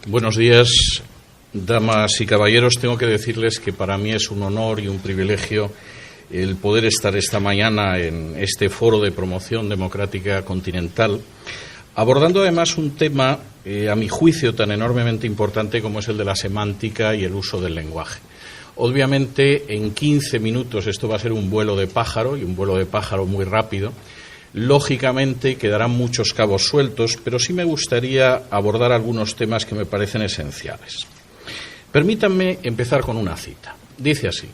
Buenos días, damas y caballeros. Tengo que decirles que para mí es un honor y un privilegio el poder estar esta mañana en este foro de promoción democrática continental, abordando además un tema, a mi juicio, tan enormemente importante como es el de la semántica y el uso del lenguaje. Obviamente, en 15 minutos esto va a ser un vuelo de pájaro, y un vuelo de pájaro muy rápido. Lógicamente quedarán muchos cabos sueltos, pero sí me gustaría abordar algunos temas que me parecen esenciales. Permítanme empezar con una cita. Dice así: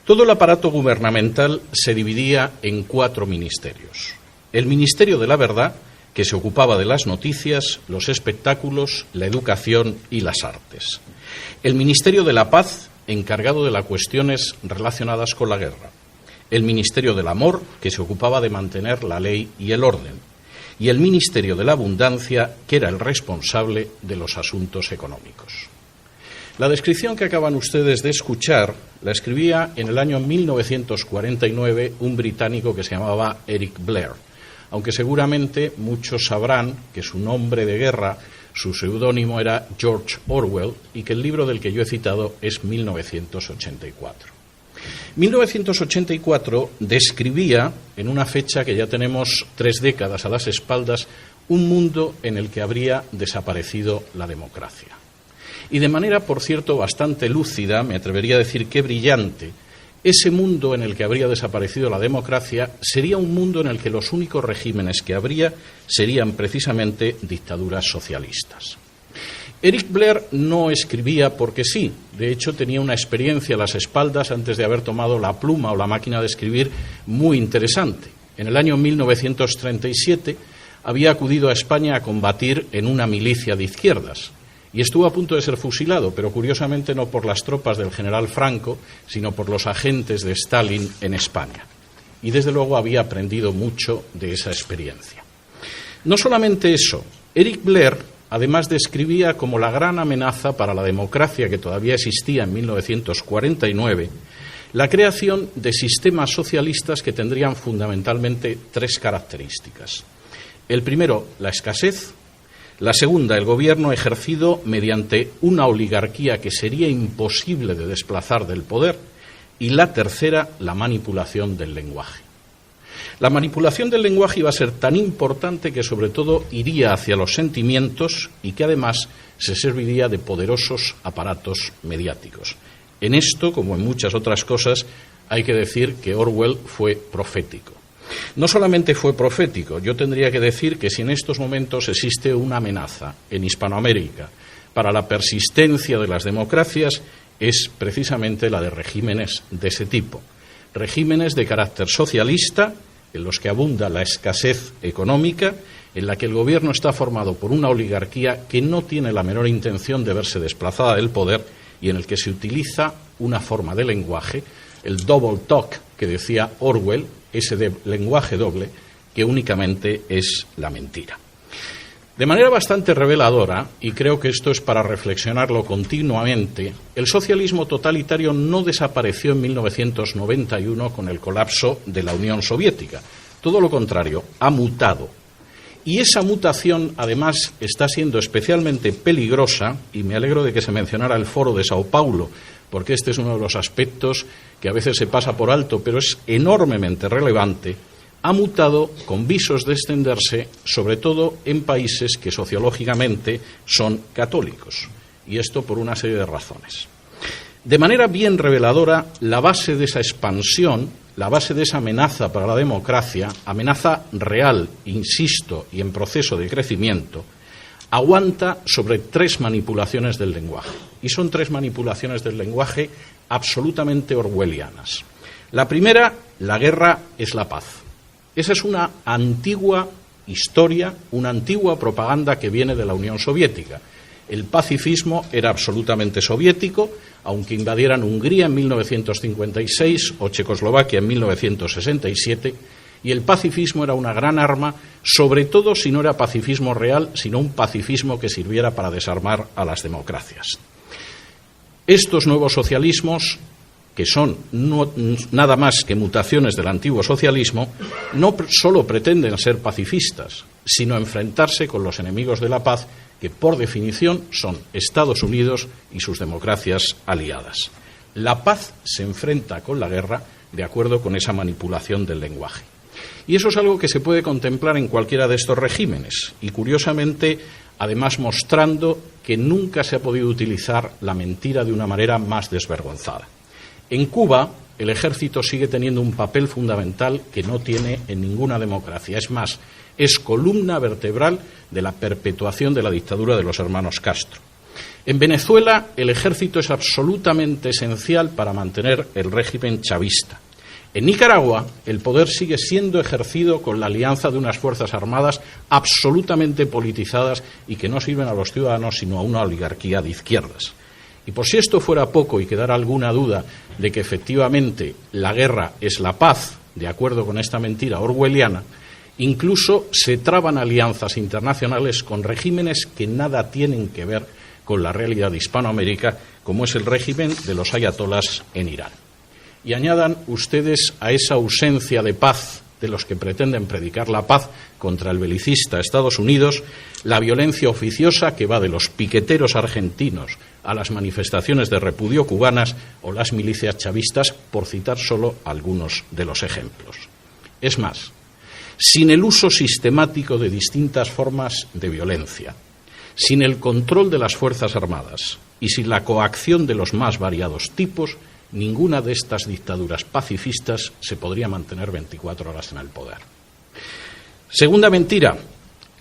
todo el aparato gubernamental se dividía en 4 ministerios. El Ministerio de la Verdad, que se ocupaba de las noticias, los espectáculos, la educación y las artes. El Ministerio de la Paz, encargado de las cuestiones relacionadas con la guerra. El Ministerio del Amor, que se ocupaba de mantener la ley y el orden, y el Ministerio de la Abundancia, que era el responsable de los asuntos económicos. La descripción que acaban ustedes de escuchar la escribía en el año 1949 un británico que se llamaba Eric Blair, aunque seguramente muchos sabrán que su nombre de guerra, su seudónimo era George Orwell, y que el libro del que yo he citado es 1984. 1984 describía, en una fecha que ya tenemos 3 décadas a las espaldas, un mundo en el que habría desaparecido la democracia. Y de manera, por cierto, bastante lúcida, me atrevería a decir que brillante, ese mundo en el que habría desaparecido la democracia sería un mundo en el que los únicos regímenes que habría serían precisamente dictaduras socialistas. Eric Blair no escribía porque sí, de hecho tenía una experiencia a las espaldas antes de haber tomado la pluma o la máquina de escribir muy interesante. En el año 1937 había acudido a España a combatir en una milicia de izquierdas y estuvo a punto de ser fusilado, pero curiosamente no por las tropas del general Franco, sino por los agentes de Stalin en España. Y desde luego había aprendido mucho de esa experiencia. No solamente eso, Eric Blair además describía como la gran amenaza para la democracia que todavía existía en 1949 la creación de sistemas socialistas que tendrían fundamentalmente 3 características. El primero, la escasez. La segunda, el gobierno ejercido mediante una oligarquía que sería imposible de desplazar del poder. Y la tercera, la manipulación del lenguaje. La manipulación del lenguaje iba a ser tan importante que sobre todo iría hacia los sentimientos y que además se serviría de poderosos aparatos mediáticos. En esto, como en muchas otras cosas, hay que decir que Orwell fue profético. No solamente fue profético, yo tendría que decir que si en estos momentos existe una amenaza en Hispanoamérica para la persistencia de las democracias, es precisamente la de regímenes de ese tipo. Regímenes de carácter socialista, en los que abunda la escasez económica, en la que el gobierno está formado por una oligarquía que no tiene la menor intención de verse desplazada del poder y en el que se utiliza una forma de lenguaje, el double talk que decía Orwell, ese lenguaje doble que únicamente es la mentira. De manera bastante reveladora, y creo que esto es para reflexionarlo continuamente, el socialismo totalitario no desapareció en 1991 con el colapso de la Unión Soviética. Todo lo contrario, ha mutado. Y esa mutación, además, está siendo especialmente peligrosa, y me alegro de que se mencionara el Foro de Sao Paulo, porque este es uno de los aspectos que a veces se pasa por alto, pero es enormemente relevante. Ha mutado con visos de extenderse, sobre todo en países que sociológicamente son católicos, y esto por una serie de razones. De manera bien reveladora, la base de esa expansión, la base de esa amenaza para la democracia, amenaza real, insisto, y en proceso de crecimiento, aguanta sobre 3 manipulaciones del lenguaje, y son 3 manipulaciones del lenguaje absolutamente orwellianas. La primera, la guerra es la paz. Esa es una antigua historia, una antigua propaganda que viene de la Unión Soviética. El pacifismo era absolutamente soviético, aunque invadieran Hungría en 1956 o Checoslovaquia en 1967, y el pacifismo era una gran arma, sobre todo si no era pacifismo real, sino un pacifismo que sirviera para desarmar a las democracias. Estos nuevos socialismos, que son nada más que mutaciones del antiguo socialismo, no solo pretenden ser pacifistas, sino enfrentarse con los enemigos de la paz, que por definición son Estados Unidos y sus democracias aliadas. La paz se enfrenta con la guerra de acuerdo con esa manipulación del lenguaje. Y eso es algo que se puede contemplar en cualquiera de estos regímenes y, curiosamente, además mostrando que nunca se ha podido utilizar la mentira de una manera más desvergonzada. En Cuba, el ejército sigue teniendo un papel fundamental que no tiene en ninguna democracia. Es más, es columna vertebral de la perpetuación de la dictadura de los hermanos Castro. En Venezuela, el ejército es absolutamente esencial para mantener el régimen chavista. En Nicaragua, el poder sigue siendo ejercido con la alianza de unas fuerzas armadas absolutamente politizadas y que no sirven a los ciudadanos sino a una oligarquía de izquierdas. Y por si esto fuera poco y quedara alguna duda de que efectivamente la guerra es la paz, de acuerdo con esta mentira orwelliana, incluso se traban alianzas internacionales con regímenes que nada tienen que ver con la realidad de Hispanoamérica, como es el régimen de los ayatolás en Irán. Y añadan ustedes a esa ausencia de paz de los que pretenden predicar la paz contra el belicista Estados Unidos, la violencia oficiosa que va de los piqueteros argentinos a las manifestaciones de repudio cubanas o las milicias chavistas, por citar solo algunos de los ejemplos. Es más, sin el uso sistemático de distintas formas de violencia, sin el control de las Fuerzas Armadas y sin la coacción de los más variados tipos, ninguna de estas dictaduras pacifistas se podría mantener 24 horas en el poder. Segunda mentira,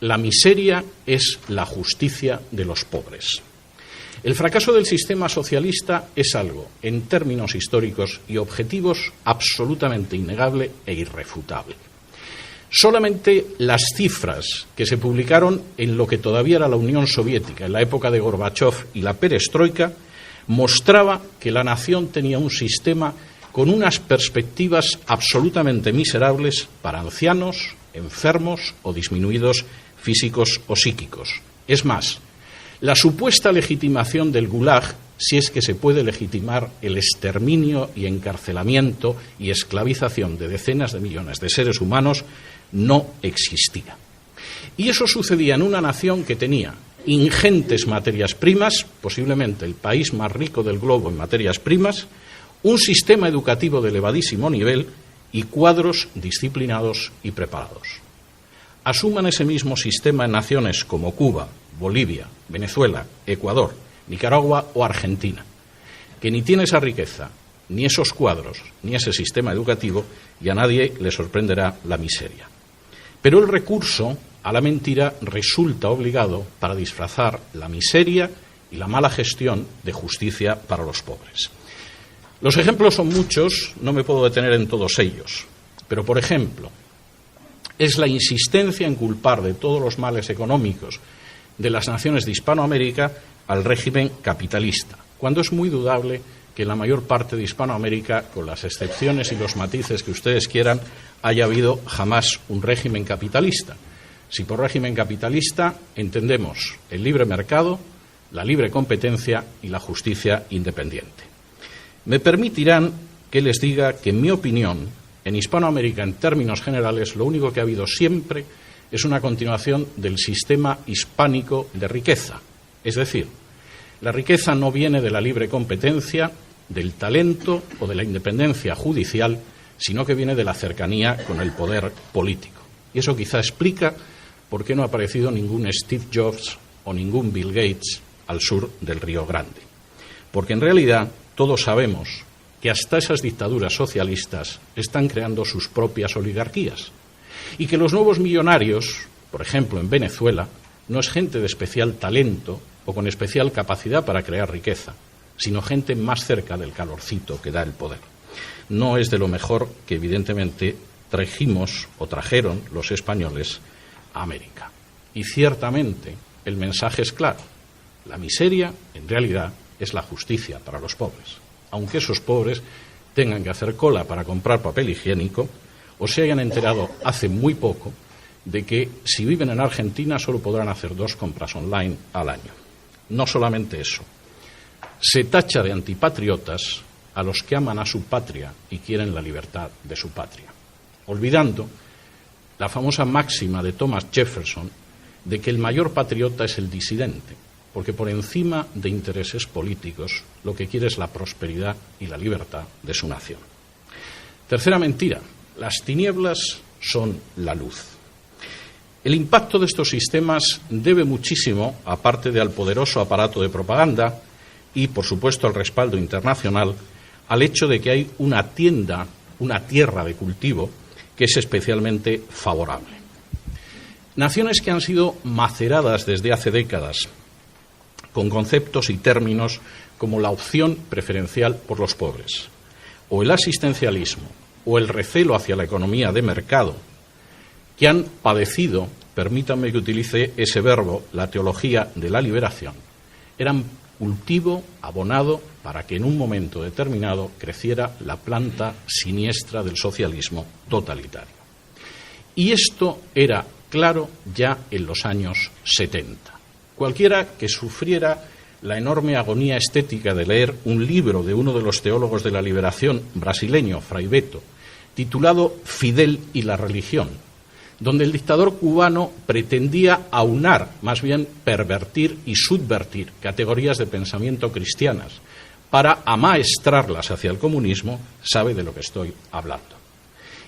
la miseria es la justicia de los pobres. El fracaso del sistema socialista es algo, en términos históricos y objetivos, absolutamente innegable e irrefutable. Solamente las cifras que se publicaron en lo que todavía era la Unión Soviética, en la época de Gorbachov y la perestroika, mostraba que la nación tenía un sistema con unas perspectivas absolutamente miserables para ancianos, enfermos o disminuidos físicos o psíquicos. Es más, la supuesta legitimación del Gulag, si es que se puede legitimar el exterminio y encarcelamiento y esclavización de decenas de millones de seres humanos, no existía. Y eso sucedía en una nación que tenía ingentes materias primas, posiblemente el país más rico del globo en materias primas, un sistema educativo de elevadísimo nivel y cuadros disciplinados y preparados. Asuman ese mismo sistema en naciones como Cuba, Bolivia, Venezuela, Ecuador, Nicaragua o Argentina, que ni tiene esa riqueza, ni esos cuadros, ni ese sistema educativo, y a nadie le sorprenderá la miseria. Pero el recurso a la mentira resulta obligado para disfrazar la miseria y la mala gestión de justicia para los pobres. Los ejemplos son muchos, no me puedo detener en todos ellos, pero por ejemplo, es la insistencia en culpar de todos los males económicos de las naciones de Hispanoamérica al régimen capitalista, cuando es muy dudable que en la mayor parte de Hispanoamérica, con las excepciones y los matices que ustedes quieran, haya habido jamás un régimen capitalista. Si por régimen capitalista entendemos el libre mercado, la libre competencia y la justicia independiente. Me permitirán que les diga que, en mi opinión, en Hispanoamérica, en términos generales, lo único que ha habido siempre es una continuación del sistema hispánico de riqueza. Es decir, la riqueza no viene de la libre competencia, del talento o de la independencia judicial, sino que viene de la cercanía con el poder político. Y eso quizá explica por qué no ha aparecido ningún Steve Jobs o ningún Bill Gates al sur del Río Grande. Porque en realidad todos sabemos que hasta esas dictaduras socialistas están creando sus propias oligarquías y que los nuevos millonarios, por ejemplo en Venezuela, no es gente de especial talento o con especial capacidad para crear riqueza, sino gente más cerca del calorcito que da el poder. No es de lo mejor que evidentemente trajimos o trajeron los españoles a América. Y ciertamente el mensaje es claro. La miseria, en realidad, es la justicia para los pobres. Aunque esos pobres tengan que hacer cola para comprar papel higiénico o se hayan enterado hace muy poco de que si viven en Argentina solo podrán hacer 2 compras online al año. No solamente eso. Se tacha de antipatriotas a los que aman a su patria y quieren la libertad de su patria, olvidando la famosa máxima de Thomas Jefferson de que el mayor patriota es el disidente, porque por encima de intereses políticos lo que quiere es la prosperidad y la libertad de su nación. Tercera mentira, las tinieblas son la luz. El impacto de estos sistemas debe muchísimo, aparte de al poderoso aparato de propaganda y, por supuesto, al respaldo internacional, al hecho de que hay una tierra de cultivo que es especialmente favorable. Naciones que han sido maceradas desde hace décadas con conceptos y términos como la opción preferencial por los pobres, o el asistencialismo, o el recelo hacia la economía de mercado, que han padecido, permítanme que utilice ese verbo, la teología de la liberación, eran cultivo abonado para que en un momento determinado creciera la planta siniestra del socialismo totalitario. Y esto era claro ya en los años 70. Cualquiera que sufriera la enorme agonía estética de leer un libro de uno de los teólogos de la liberación brasileño, Fray Beto, titulado Fidel y la religión, donde el dictador cubano pretendía aunar, más bien pervertir y subvertir categorías de pensamiento cristianas para amaestrarlas hacia el comunismo, sabe de lo que estoy hablando.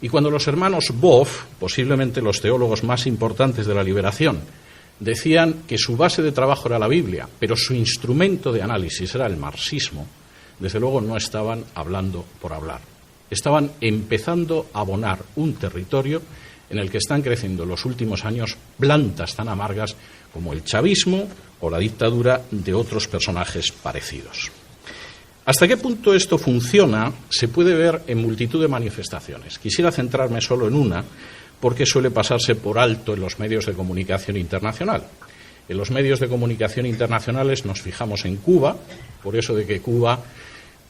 Y cuando los hermanos Boff, posiblemente los teólogos más importantes de la liberación, decían que su base de trabajo era la Biblia, pero su instrumento de análisis era el marxismo, desde luego no estaban hablando por hablar. Estaban empezando a abonar un territorio en el que están creciendo en los últimos años plantas tan amargas como el chavismo o la dictadura de otros personajes parecidos. ¿Hasta qué punto esto funciona? Se puede ver en multitud de manifestaciones. Quisiera centrarme solo en una, porque suele pasarse por alto en los medios de comunicación internacional. En los medios de comunicación internacionales nos fijamos en Cuba, por eso de que Cuba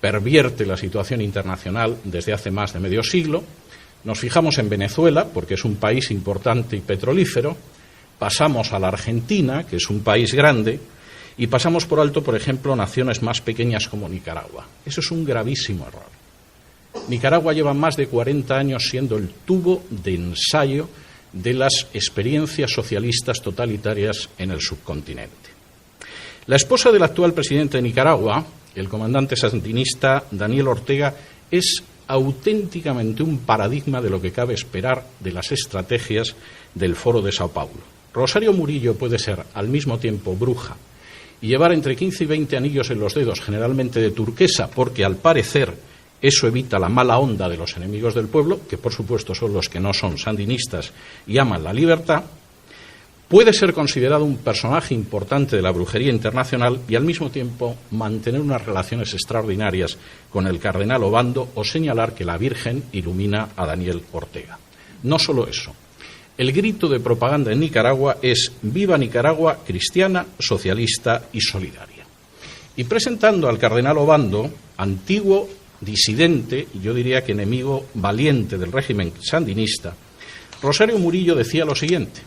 pervierte la situación internacional desde hace más de medio siglo. Nos fijamos en Venezuela, porque es un país importante y petrolífero. Pasamos a la Argentina, que es un país grande, y pasamos por alto, por ejemplo, naciones más pequeñas como Nicaragua. Eso es un gravísimo error. Nicaragua lleva más de 40 años siendo el tubo de ensayo de las experiencias socialistas totalitarias en el subcontinente. La esposa del actual presidente de Nicaragua, el comandante sandinista Daniel Ortega, es auténticamente un paradigma de lo que cabe esperar de las estrategias del Foro de Sao Paulo. Rosario Murillo puede ser al mismo tiempo bruja y llevar entre 15 y 20 anillos en los dedos, generalmente de turquesa, porque al parecer eso evita la mala onda de los enemigos del pueblo, que por supuesto son los que no son sandinistas y aman la libertad. Puede ser considerado un personaje importante de la brujería internacional y al mismo tiempo mantener unas relaciones extraordinarias con el cardenal Obando o señalar que la Virgen ilumina a Daniel Ortega. No solo eso. El grito de propaganda en Nicaragua es «Viva Nicaragua, cristiana, socialista y solidaria». Y presentando al cardenal Obando, antiguo disidente, y yo diría que enemigo valiente del régimen sandinista, Rosario Murillo decía lo siguiente: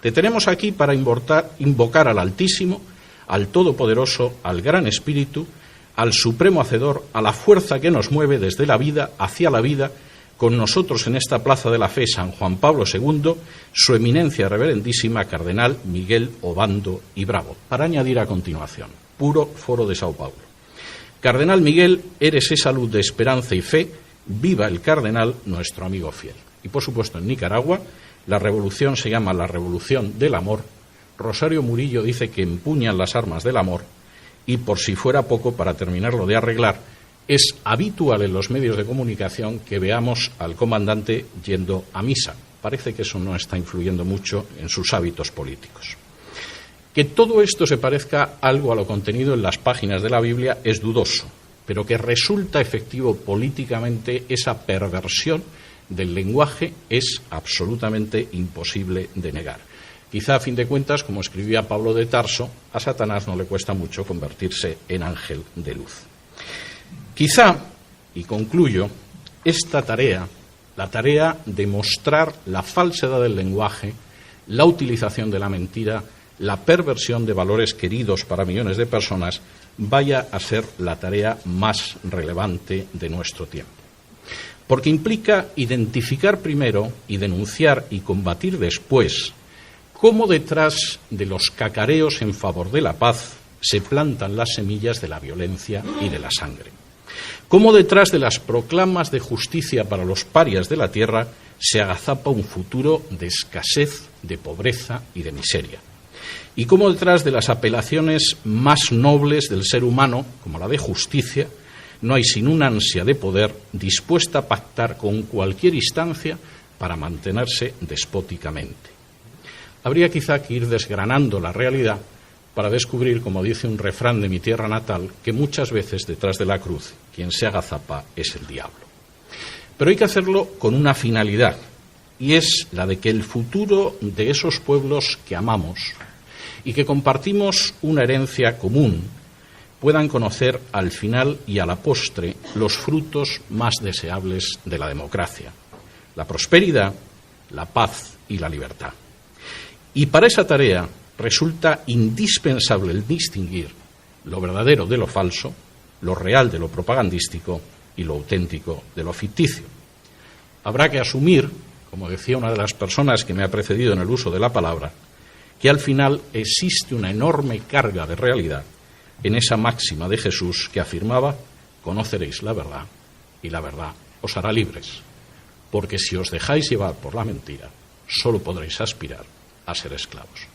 «Te tenemos aquí para invocar al Altísimo, al Todopoderoso, al Gran Espíritu, al Supremo Hacedor, a la fuerza que nos mueve desde la vida hacia la vida, con nosotros en esta Plaza de la Fe San Juan Pablo II, su eminencia reverendísima Cardenal Miguel Obando y Bravo». Para añadir a continuación, puro Foro de Sao Paulo: «Cardenal Miguel, eres esa luz de esperanza y fe, viva el cardenal, nuestro amigo fiel». Y por supuesto en Nicaragua la revolución se llama la Revolución del Amor. Rosario Murillo dice que empuñan las armas del amor y, por si fuera poco, para terminarlo de arreglar, es habitual en los medios de comunicación que veamos al comandante yendo a misa. Parece que eso no está influyendo mucho en sus hábitos políticos. Que todo esto se parezca algo a lo contenido en las páginas de la Biblia es dudoso, pero que resulta efectivo políticamente esa perversión del lenguaje es absolutamente imposible de negar. Quizá, a fin de cuentas, como escribía Pablo de Tarso, a Satanás no le cuesta mucho convertirse en ángel de luz. Quizá, y concluyo, esta tarea, la tarea de mostrar la falsedad del lenguaje, la utilización de la mentira, la perversión de valores queridos para millones de personas, vaya a ser la tarea más relevante de nuestro tiempo. porque implica identificar primero y denunciar y combatir después cómo detrás de los cacareos en favor de la paz se plantan las semillas de la violencia y de la sangre. Cómo detrás de las proclamas de justicia para los parias de la tierra se agazapa un futuro de escasez, de pobreza y de miseria. Y cómo detrás de las apelaciones más nobles del ser humano, como la de justicia, no hay sino una ansia de poder dispuesta a pactar con cualquier instancia para mantenerse despóticamente. Habría quizá que ir desgranando la realidad para descubrir, como dice un refrán de mi tierra natal, que muchas veces detrás de la cruz quien se agazapa es el diablo. Pero hay que hacerlo con una finalidad, y es la de que el futuro de esos pueblos que amamos y que compartimos una herencia común puedan conocer al final y a la postre los frutos más deseables de la democracia: la prosperidad, la paz y la libertad. Y para esa tarea resulta indispensable el distinguir lo verdadero de lo falso, lo real de lo propagandístico y lo auténtico de lo ficticio. Habrá que asumir, como decía una de las personas que me ha precedido en el uso de la palabra, que al final existe una enorme carga de realidad en esa máxima de Jesús que afirmaba: conoceréis la verdad y la verdad os hará libres, porque si os dejáis llevar por la mentira, solo podréis aspirar a ser esclavos.